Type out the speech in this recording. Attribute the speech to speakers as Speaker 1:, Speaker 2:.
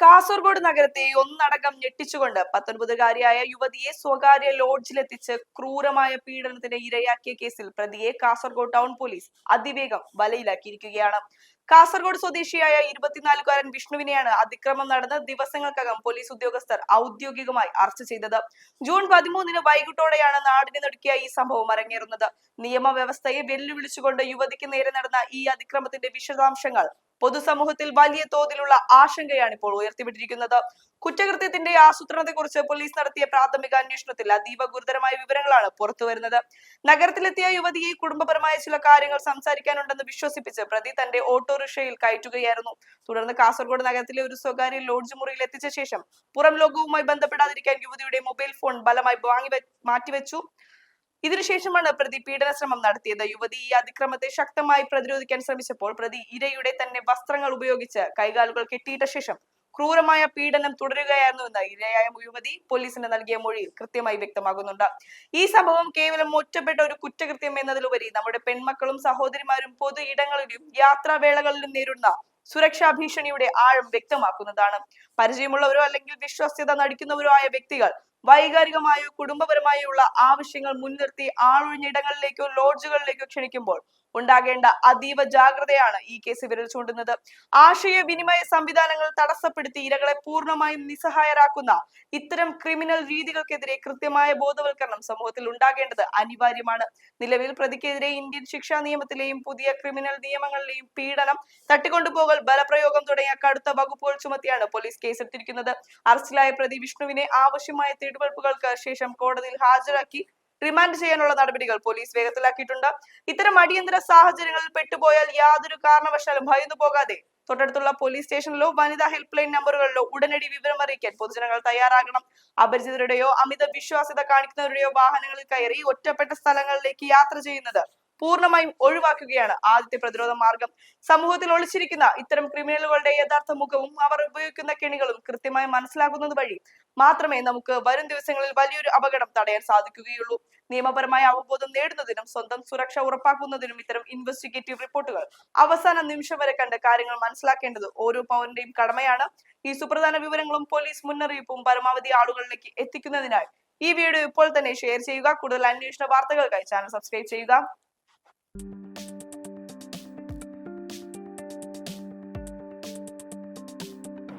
Speaker 1: കാസർഗോഡ് നഗരത്തെ ഒന്നടങ്കം ഞെട്ടിച്ചുകൊണ്ട് 19-കാരിയായ യുവതിയെ സ്വകാര്യ ലോഡ്ജിലെത്തിച്ച് ക്രൂരമായ പീഡനത്തിന് ഇരയാക്കിയ കേസിൽ പ്രതിയെ കാസർഗോഡ് ടൗൺ പോലീസ് അതിവേഗം വലയിലാക്കിയിരിക്കുകയാണ്. കാസർഗോഡ് സ്വദേശിയായ 24-കാരൻ വിഷ്ണുവിനെയാണ് അതിക്രമം നടന്ന ദിവസങ്ങൾക്കകം പോലീസ് ഉദ്യോഗസ്ഥർ ഔദ്യോഗികമായി അറസ്റ്റ് ചെയ്തത്. ജൂൺ 13-ന് വൈകിട്ടോടെയാണ് നാടിനെ നടുക്കിയ ഈ സംഭവം അരങ്ങേറുന്നത്. നിയമവ്യവസ്ഥയെ വെല്ലുവിളിച്ചുകൊണ്ട് യുവതിക്ക് നേരെ നടന്ന ഈ അതിക്രമത്തിന്റെ വിശദാംശങ്ങൾ പൊതുസമൂഹത്തിൽ വലിയ തോതിലുള്ള ആശങ്കയാണ് ഇപ്പോൾ ഉയർത്തിവിട്ടിരിക്കുന്നത്. കുറ്റകൃത്യത്തിന്റെ ആസൂത്രണത്തെക്കുറിച്ച് പോലീസ് നടത്തിയ പ്രാഥമിക അന്വേഷണത്തിൽ അതീവ ഗുരുതരമായ വിവരങ്ങളാണ് പുറത്തുവരുന്നത്. നഗരത്തിലെത്തിയ യുവതിയെ കുടുംബപരമായ ചില കാര്യങ്ങൾ സംസാരിക്കാനുണ്ടെന്ന് വിശ്വസിപ്പിച്ച് പ്രതി തന്റെ ഓട്ടോറിക്ഷയിൽ കയറ്റുകയായിരുന്നു. തുടർന്ന് കാസർഗോഡ് നഗരത്തിലെ ഒരു സ്വകാര്യ ലോഡ്ജ് മുറിയിൽ എത്തിച്ച ശേഷം പുറം ലോകവുമായി ബന്ധപ്പെടാതിരിക്കാൻ യുവതിയുടെ മൊബൈൽ ഫോൺ ബലമായി മാറ്റിവെച്ചു. ഇതിനുശേഷമാണ് പ്രതി പീഡന ശ്രമം നടത്തിയത്. യുവതി ഈ അതിക്രമത്തെ ശക്തമായി പ്രതിരോധിക്കാൻ ശ്രമിച്ചപ്പോൾ പ്രതി ഇരയുടെ തന്നെ വസ്ത്രങ്ങൾ ഉപയോഗിച്ച് കൈകാലുകൾ കെട്ടിയിട്ട ശേഷം ക്രൂരമായ പീഡനം തുടരുകയായിരുന്നുവെന്ന് ഇരയായ യുവതി പോലീസിന് നൽകിയ മൊഴിയിൽ കൃത്യമായി വ്യക്തമാകുന്നുണ്ട്. ഈ സംഭവം കേവലം ഒറ്റപ്പെട്ട ഒരു കുറ്റകൃത്യം എന്നതിലുപരി നമ്മുടെ പെൺമക്കളും സഹോദരിമാരും പൊതു ഇടങ്ങളിലും യാത്രാവേളകളിലും നേരിടുന്ന സുരക്ഷാ ഭീഷണിയുടെ ആഴം വ്യക്തമാക്കുന്നതാണ്. പരിചയമുള്ളവരോ അല്ലെങ്കിൽ വിശ്വാസ്യത നടിക്കുന്നവരോ ആയ വ്യക്തികൾ വൈകാരികമായോ കുടുംബപരമായോ ഉള്ള ആവശ്യങ്ങൾ മുൻനിർത്തി ആളൊഴിഞ്ഞിടങ്ങളിലേക്കോ ലോഡ്ജുകളിലേക്കോ ക്ഷണിക്കുമ്പോൾ ഉണ്ടാകേണ്ട അതീവ ജാഗ്രതയാണ് ഈ കേസ് വിരൽ ചൂണ്ടുന്നത്. ആശയവിനിമയ സംവിധാനങ്ങൾ തടസ്സപ്പെടുത്തി ഇരകളെ പൂർണ്ണമായും നിസ്സഹായരാക്കുന്ന ഇത്തരം ക്രിമിനൽ രീതികൾക്കെതിരെ കൃത്യമായ ബോധവൽക്കരണം സമൂഹത്തിൽ ഉണ്ടാകേണ്ടത് അനിവാര്യമാണ്. നിലവിൽ പ്രതിക്കെതിരെ ഇന്ത്യൻ ശിക്ഷാ നിയമത്തിലെയും പുതിയ ക്രിമിനൽ നിയമങ്ങളിലെയും പീഡനം, തട്ടിക്കൊണ്ടുപോകൽ, ബലപ്രയോഗം തുടങ്ങിയ കടുത്ത വകുപ്പുകൾ ചുമത്തിയാണ് പോലീസ് കേസെടുത്തിരിക്കുന്നത്. അറസ്റ്റിലായ പ്രതി വിഷ്ണുവിനെ ആവശ്യമായ തെളിവെടുപ്പുകൾക്ക് ശേഷം കോടതിയിൽ ഹാജരാക്കി റിമാൻഡ് ചെയ്യാനുള്ള നടപടികൾ പോലീസ് വേഗത്തിലാക്കിയിട്ടുണ്ട്. ഇത്തരം അടിയന്തര സാഹചര്യങ്ങളിൽ പെട്ടുപോയാൽ യാതൊരു കാരണവശാലും ഭയന്നു പോകാതെ തൊട്ടടുത്തുള്ള പോലീസ് സ്റ്റേഷനിലോ വനിതാ ഹെൽപ്പ് ലൈൻ നമ്പറുകളിലോ ഉടനടി വിവരം അറിയിക്കാൻ പൊതുജനങ്ങൾ തയ്യാറാകണം. അപരിചിതരുടെയോ അമിത വിശ്വാസ്യത കാണിക്കുന്നവരുടെയോ വാഹനങ്ങളിൽ കയറി ഒറ്റപ്പെട്ട സ്ഥലങ്ങളിലേക്ക് യാത്ര ചെയ്യുന്നത് പൂർണ്ണമായും ഒഴിവാക്കുകയാണ് ആദ്യത്തെ പ്രതിരോധ മാർഗം. സമൂഹത്തിൽ ഒളിച്ചിരിക്കുന്ന ഇത്തരം ക്രിമിനലുകളുടെ യഥാർത്ഥ മുഖവും അവർ ഉപയോഗിക്കുന്ന കെണികളും കൃത്യമായി മനസ്സിലാക്കുന്നത് വഴി മാത്രമേ നമുക്ക് വരും ദിവസങ്ങളിൽ വലിയൊരു അപകടം തടയാൻ സാധിക്കുകയുള്ളൂ. നിയമപരമായ അവബോധം നേടുന്നതിനും സ്വന്തം സുരക്ഷ ഉറപ്പാക്കുന്നതിനും ഇത്തരം ഇൻവെസ്റ്റിഗേറ്റീവ് റിപ്പോർട്ടുകൾ അവസാന നിമിഷം വരെ കണ്ട് കാര്യങ്ങൾ മനസ്സിലാക്കേണ്ടത് ഓരോ പൗരന്റെയും കടമയാണ്. ഈ സുപ്രധാന വിവരങ്ങളും പോലീസ് മുന്നറിയിപ്പും പരമാവധി ആളുകളിലേക്ക് എത്തിക്കുന്നതിനായി ഈ വീഡിയോ ഇപ്പോൾ തന്നെ ഷെയർ ചെയ്യുക. കൂടുതൽ അന്വേഷണ വാർത്തകൾക്കായി ചാനൽ സബ്സ്ക്രൈബ് ചെയ്യുക.